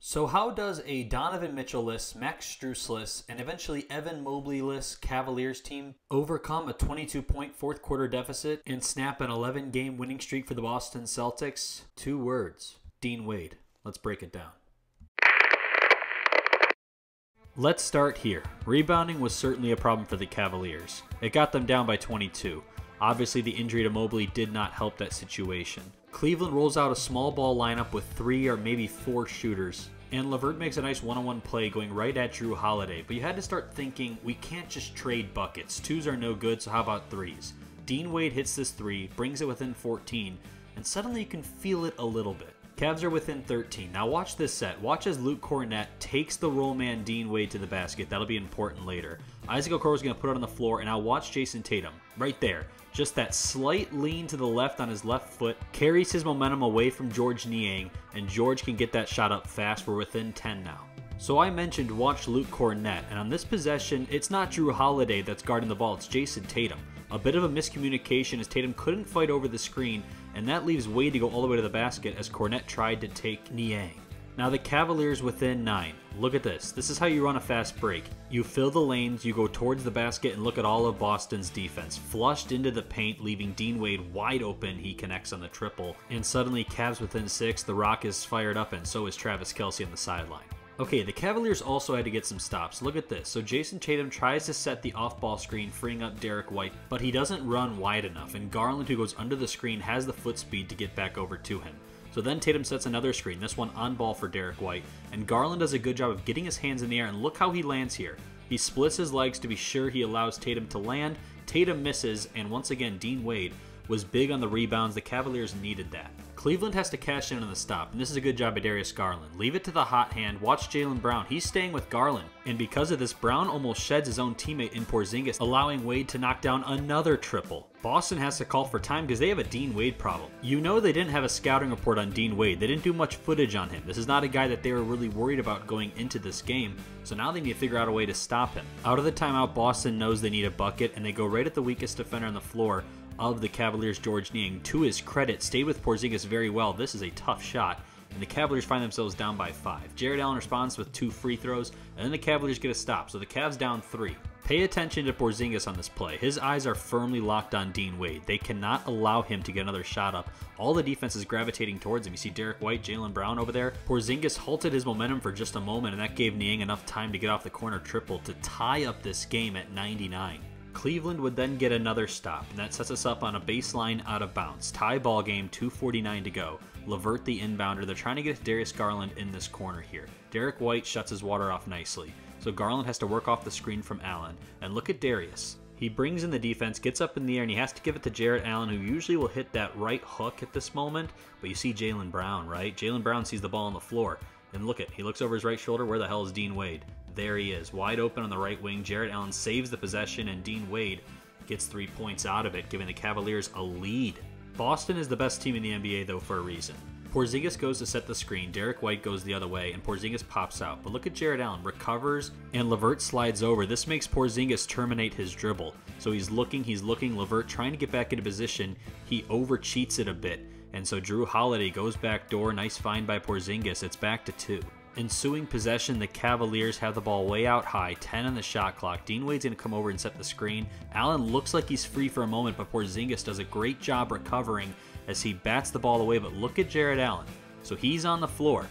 So how does a Donovan Mitchell-less, Max Strus-less, and eventually Evan Mobley-less Cavaliers team overcome a 22-point fourth quarter deficit and snap an 11-game winning streak for the Boston Celtics? 2 words. Dean Wade. Let's break it down. Let's start here. Rebounding was certainly a problem for the Cavaliers. It got them down by 22. Obviously, the injury to Mobley did not help that situation. Cleveland rolls out a small ball lineup with 3 or maybe 4 shooters, and LeVert makes a nice one-on-one play going right at Jrue Holiday, but you had to start thinking, we can't just trade buckets. 2s are no good, so how about 3s? Dean Wade hits this 3, brings it within 14, and suddenly you can feel it a little bit. Cavs are within 13. Now watch this set. Watch as Luke Kornet takes the roll man Dean Wade to the basket. That'll be important later. Isaac Okoro is going to put it on the floor, and now watch Jason Tatum. Right there. Just that slight lean to the left on his left foot carries his momentum away from George Niang, and George can get that shot up fast. We're within 10 now. So I mentioned watch Luke Kornet, and on this possession, it's not Jrue Holiday that's guarding the ball, it's Jason Tatum. A bit of a miscommunication as Tatum couldn't fight over the screen, and that leaves Wade to go all the way to the basket as Kornet tried to take Niang. Now the Cavaliers within 9. Look at this. This is how you run a fast break. You fill the lanes, you go towards the basket, and look at all of Boston's defense. Flushed into the paint, leaving Dean Wade wide open. He connects on the triple. And suddenly, Cavs within 6. The Rock is fired up, and so is Travis Kelce on the sideline. Okay, the Cavaliers also had to get some stops. Look at this. So Jason Tatum tries to set the off-ball screen, freeing up Derek White, but he doesn't run wide enough, and Garland, who goes under the screen, has the foot speed to get back over to him. So then Tatum sets another screen, this one on ball for Derek White, and Garland does a good job of getting his hands in the air, and look how he lands here. He splits his legs to be sure he allows Tatum to land. Tatum misses, and once again, Dean Wade was big on the rebounds. The Cavaliers needed that. Cleveland has to cash in on the stop, and this is a good job by Darius Garland. Leave it to the hot hand. Watch Jaylen Brown. He's staying with Garland, and because of this, Brown almost sheds his own teammate in Porzingis, allowing Wade to knock down another triple. Boston has to call for time because they have a Dean Wade problem. You know they didn't have a scouting report on Dean Wade. They didn't do much footage on him. This is not a guy that they were really worried about going into this game, so now they need to figure out a way to stop him. Out of the timeout, Boston knows they need a bucket, and they go right at the weakest defender on the floor of the Cavaliers, George Niang. To his credit, stayed with Porzingis very well. This is a tough shot, and the Cavaliers find themselves down by 5. Jarrett Allen responds with 2 free throws, and then the Cavaliers get a stop, so the Cavs down 3. Pay attention to Porzingis on this play. His eyes are firmly locked on Dean Wade. They cannot allow him to get another shot up. All the defense is gravitating towards him. You see Derek White, Jaylen Brown over there. Porzingis halted his momentum for just a moment, and that gave Niang enough time to get off the corner triple to tie up this game at 99. Cleveland would then get another stop, and that sets us up on a baseline out of bounds. Tie ball game, 2:49 to go. LeVert the inbounder. They're trying to get Darius Garland in this corner here. Derek White shuts his water off nicely. So Garland has to work off the screen from Allen. And look at Darius. He brings in the defense, gets up in the air, and he has to give it to Jarrett Allen, who usually will hit that right hook at this moment. But you see Jaylen Brown, right? Jaylen Brown sees the ball on the floor. And look at, he looks over his right shoulder. Where the hell is Dean Wade? There he is, wide open on the right wing. Jarrett Allen saves the possession, and Dean Wade gets 3 points out of it, giving the Cavaliers a lead. Boston is the best team in the NBA, though, for a reason. Porzingis goes to set the screen, Derek White goes the other way, and Porzingis pops out. But look at Jarrett Allen, recovers, and LeVert slides over. This makes Porzingis terminate his dribble. So he's looking, LeVert trying to get back into position. He over-cheats it a bit, and so Jrue Holiday goes back door. Nice find by Porzingis. It's back to 2. Ensuing possession, the Cavaliers have the ball way out high, 10 on the shot clock. Dean Wade's going to come over and set the screen. Allen looks like he's free for a moment, but Porzingis does a great job recovering as he bats the ball away. But look at Jarrett Allen. So he's on the floor.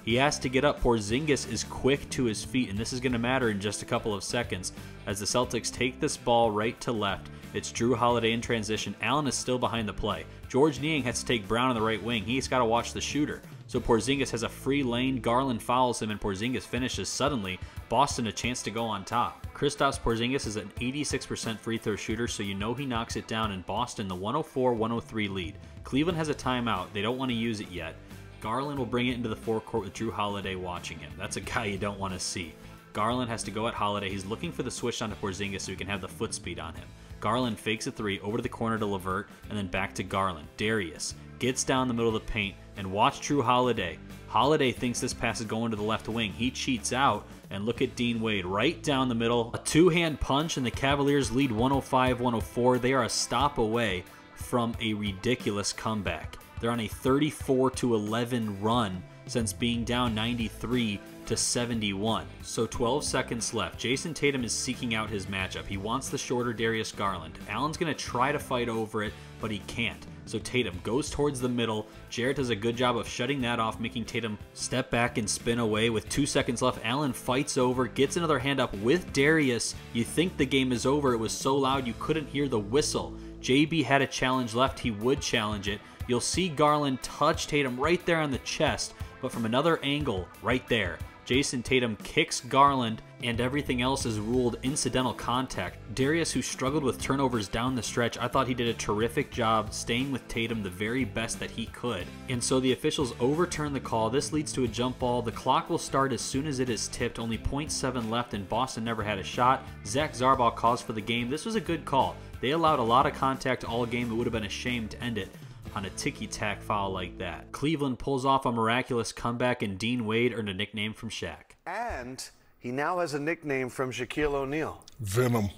He has to get up. Porzingis is quick to his feet, and this is going to matter in just a couple of seconds as the Celtics take this ball right to left. It's Jrue Holiday in transition. Allen is still behind the play. George Niang has to take Brown on the right wing. He's got to watch the shooter. So Porzingis has a free lane. Garland fouls him, and Porzingis finishes. Suddenly, Boston a chance to go on top. Kristaps Porzingis is an 86% free throw shooter, so you know he knocks it down, and Boston the 104-103 lead. Cleveland has a timeout. They don't want to use it yet. Garland will bring it into the forecourt with Jrue Holiday watching him. That's a guy you don't want to see. Garland has to go at Holiday. He's looking for the switch onto Porzingis so he can have the foot speed on him. Garland fakes a 3 over to the corner to LeVert, and then back to Garland. Darius gets down the middle of the paint, and watch Jrue Holiday. Holiday thinks this pass is going to the left wing. He cheats out, and look at Dean Wade right down the middle. A two-hand punch, and the Cavaliers lead 105-104. They are a stop away from a ridiculous comeback. They're on a 34-11 run, since being down 93-71. So 12 seconds left. Jayson Tatum is seeking out his matchup. He wants the shorter Darius Garland. Allen's going to try to fight over it, but he can't. So Tatum goes towards the middle. Jarrett does a good job of shutting that off, making Tatum step back and spin away. With 2 seconds left, Allen fights over, gets another hand up with Darius. You think the game is over. It was so loud you couldn't hear the whistle. JB had a challenge left. He would challenge it. You'll see Garland touch Tatum right there on the chest, but from another angle right there. Jayson Tatum kicks Garland, and everything else is ruled incidental contact. Darius, who struggled with turnovers down the stretch, I thought he did a terrific job staying with Tatum the very best that he could. And so the officials overturn the call. This leads to a jump ball. The clock will start as soon as it is tipped. Only 0.7 left, and Boston never had a shot. Zach Zarbaugh calls for the game. This was a good call. They allowed a lot of contact all game. It would have been a shame to end it on a ticky-tack foul like that. Cleveland pulls off a miraculous comeback, and Dean Wade earned a nickname from Shaq. And he now has a nickname from Shaquille O'Neal. Venom.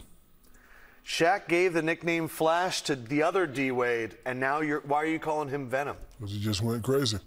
Shaq gave the nickname Flash to the other D Wade, and now why are you calling him Venom? Because he just went crazy.